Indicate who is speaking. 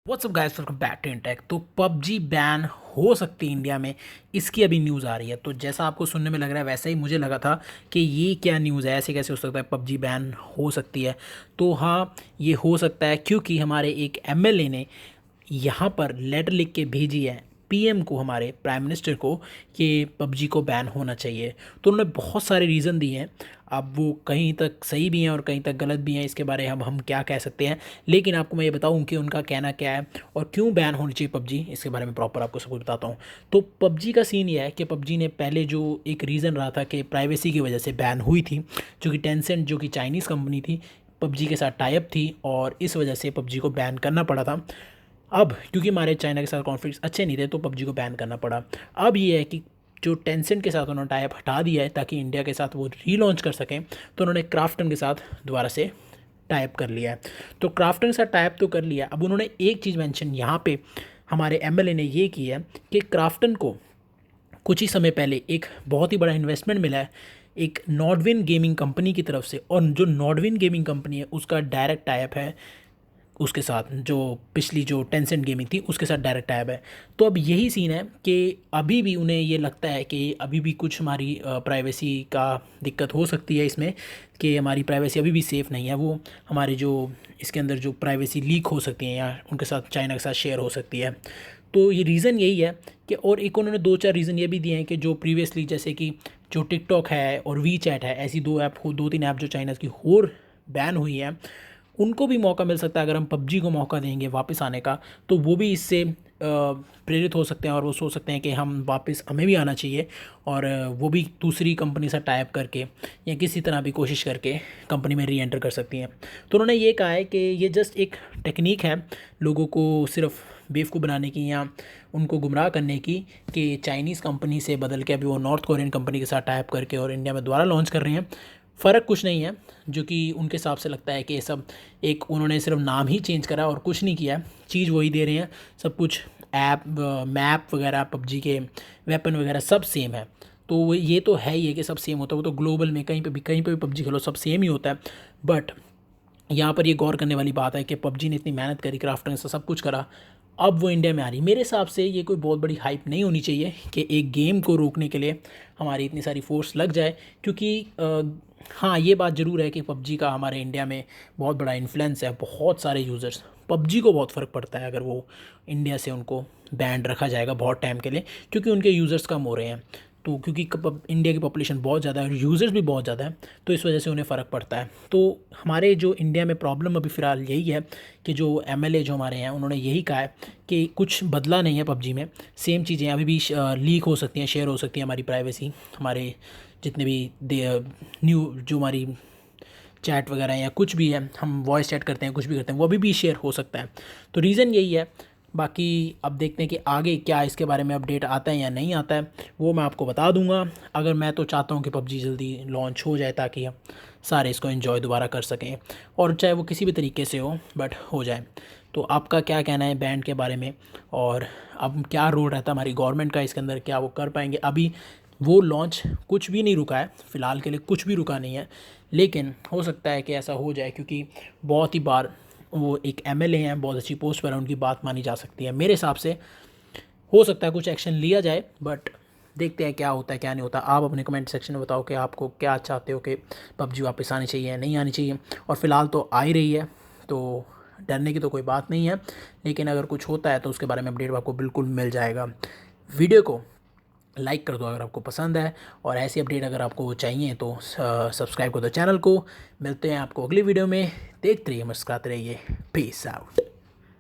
Speaker 1: WhatsApp guys, welcome back to Intech. तो PUBG ban हो सकती है इंडिया में, इसकी अभी न्यूज़ आ रही है। तो जैसा आपको सुनने में लग रहा है वैसा ही मुझे लगा था कि ये क्या न्यूज़ है, ऐसे कैसे हो सकता है पबजी बैन हो सकती है। तो हाँ, ये हो सकता है क्योंकि हमारे एक एमएलए ने यहाँ पर लेटर लिख के भेजी है पीएम को, हमारे प्राइम मिनिस्टर को, कि पबजी को बैन होना चाहिए। तो उन्होंने बहुत सारे रीज़न दिए हैं। अब वो कहीं तक सही भी हैं और कहीं तक गलत भी हैं, इसके बारे में हम क्या कह सकते हैं। लेकिन आपको मैं ये बताऊं कि उनका कहना क्या है और क्यों बैन होनी चाहिए पबजी, इसके बारे में प्रॉपर आपको सब कुछ बताता हूँ। तो पबजी का सीन ये है कि पबजी ने पहले जो एक रीज़न रहा था कि प्राइवेसी की वजह से बैन हुई थी, जो कि टेंसेंट जो कि चाइनीज़ कंपनी थी, पबजी के साथ टाई अप थी और इस वजह से पबजी को बैन करना पड़ा था। अब क्योंकि हमारे चाइना के साथ कॉन्फ्लिक्ट्स अच्छे नहीं थे तो पबजी को बैन करना पड़ा। अब ये है कि जो टेंसेंट के साथ उन्होंने टाई अप हटा दिया है ताकि इंडिया के साथ वो रीलॉन्च कर सकें, तो उन्होंने क्राफ्टन के साथ दोबारा से टाई अप कर लिया है। तो क्राफ्टन के साथ टाई अप तो कर लिया। अब उन्होंने एक चीज़ मेंशन यहाँ पे हमारे एमएलए ने ये की है कि क्राफ्टन को कुछ ही समय पहले एक बहुत ही बड़ा इन्वेस्टमेंट मिला है एक नॉर्डविन गेमिंग कंपनी की तरफ से, और जो नॉर्डविन गेमिंग कंपनी है उसका डायरेक्ट टाई अप है उसके साथ, जो पिछली जो टेंसेंट गेमिंग थी उसके साथ डायरेक्ट टैब है। तो अब यही सीन है कि अभी भी उन्हें ये लगता है कि अभी भी कुछ हमारी प्राइवेसी का दिक्कत हो सकती है इसमें, कि हमारी प्राइवेसी अभी भी सेफ़ नहीं है। वो हमारे जो इसके अंदर जो प्राइवेसी लीक हो सकती है या उनके साथ चाइना के साथ शेयर हो सकती है। तो ये रीज़न यही है कि, और एक उन्होंने दो चार रीज़न ये भी दिए हैं कि जो प्रीवियसली जैसे कि जो टिकटॉक है और वी चैट है, ऐसी दो तीन ऐप जो चाइना की और बैन हुई है, उनको भी मौका मिल सकता है अगर हम पबजी को मौका देंगे वापस आने का। तो वो भी इससे प्रेरित हो सकते हैं और वो सोच सकते हैं कि हम वापस, हमें भी आना चाहिए, और वो भी दूसरी कंपनी से टाई अप करके या किसी तरह भी कोशिश करके कंपनी में री एंटर कर सकती हैं। तो उन्होंने ये कहा है कि ये जस्ट एक टेक्निक है लोगों को सिर्फ बेवकूफ़ बनाने की या उनको गुमराह करने की, कि चाइनीज़ कंपनी से बदल के अभी वो नॉर्थ कोरियन कंपनी के साथ टाई अप करके और इंडिया में दोबारा लॉन्च कर रहे हैं। फ़र्क कुछ नहीं है, जो कि उनके हिसाब से लगता है कि ये सब एक उन्होंने सिर्फ नाम ही चेंज करा और कुछ नहीं किया है, चीज़ वही दे रहे हैं। सब कुछ ऐप मैप वगैरह पबजी के वेपन वगैरह सब सेम है। तो ये तो है ही है कि सब सेम होता है, वो तो ग्लोबल में कहीं पे भी पबजी खेलो सब सेम ही होता है। बट यहाँ पर ये गौर करने वाली बात है कि पबजी ने इतनी मेहनत करी, क्राफ्टन से सब कुछ करा, अब वो इंडिया में आ रही। मेरे हिसाब से ये कोई बहुत बड़ी हाइप नहीं होनी चाहिए कि एक गेम को रोकने के लिए हमारी इतनी सारी फोर्स लग जाए, क्योंकि हाँ, ये बात ज़रूर है कि पबजी का हमारे इंडिया में बहुत बड़ा इन्फ्लुएंस है। बहुत सारे यूज़र्स, पबजी को बहुत फ़र्क पड़ता है अगर वो इंडिया से उनको बैंड रखा जाएगा बहुत टाइम के लिए, क्योंकि उनके यूज़र्स कम हो रहे हैं। तो क्योंकि इंडिया की पॉपुलेशन बहुत ज़्यादा है और यूज़र्स भी बहुत ज़्यादा है, तो इस वजह से उन्हें फ़र्क पड़ता है। तो हमारे जो इंडिया में प्रॉब्लम अभी फ़िलहाल यही है कि जो एमएलए जो हमारे हैं उन्होंने यही कहा है कि कुछ बदला नहीं है पबजी में, सेम चीज़ें अभी भी लीक हो सकती हैं, शेयर हो सकती है हमारी प्राइवेसी, हमारे जितने भी न्यू जो हमारी चैट वगैरह या कुछ भी है, हम वॉइस चैट करते हैं, कुछ भी करते हैं, वो अभी भी शेयर हो सकता है। तो रीज़न यही है। बाकी अब देखते हैं कि आगे क्या इसके बारे में अपडेट आता है या नहीं आता है, वो मैं आपको बता दूंगा। अगर मैं तो चाहता हूँ कि पबजी जल्दी लॉन्च हो जाए ताकि हम सारे इसको एंजॉय दोबारा कर सकें, और चाहे वो किसी भी तरीके से हो बट हो जाए। तो आपका क्या कहना है बैंड के बारे में, और अब क्या रोल रहता है हमारी गवर्नमेंट का इसके अंदर, क्या वो कर पाएंगे? अभी वो लॉन्च कुछ भी नहीं रुका है, फ़िलहाल के लिए कुछ भी रुका नहीं है, लेकिन हो सकता है कि ऐसा हो जाए, क्योंकि बहुत ही बार वो एक एमएलए हैं, बहुत अच्छी पोस्ट पर है, उनकी बात मानी जा सकती है। मेरे हिसाब से हो सकता है कुछ एक्शन लिया जाए, बट देखते हैं क्या होता है क्या नहीं होता। आप अपने कमेंट सेक्शन में बताओ कि आपको क्या चाहते हो, कि पबजी वापस आनी चाहिए या नहीं आनी चाहिए। और फ़िलहाल तो आ ही रही है, तो डरने की तो कोई बात नहीं है, लेकिन अगर कुछ होता है तो उसके बारे में अपडेट आपको बिल्कुल मिल जाएगा। वीडियो को लाइक कर दो अगर आपको पसंद है, और ऐसी अपडेट अगर आपको चाहिए तो सब्सक्राइब कर दो चैनल को। मिलते हैं आपको अगली वीडियो में, देखते रहिए, मुस्कुराते रहिए। Peace out.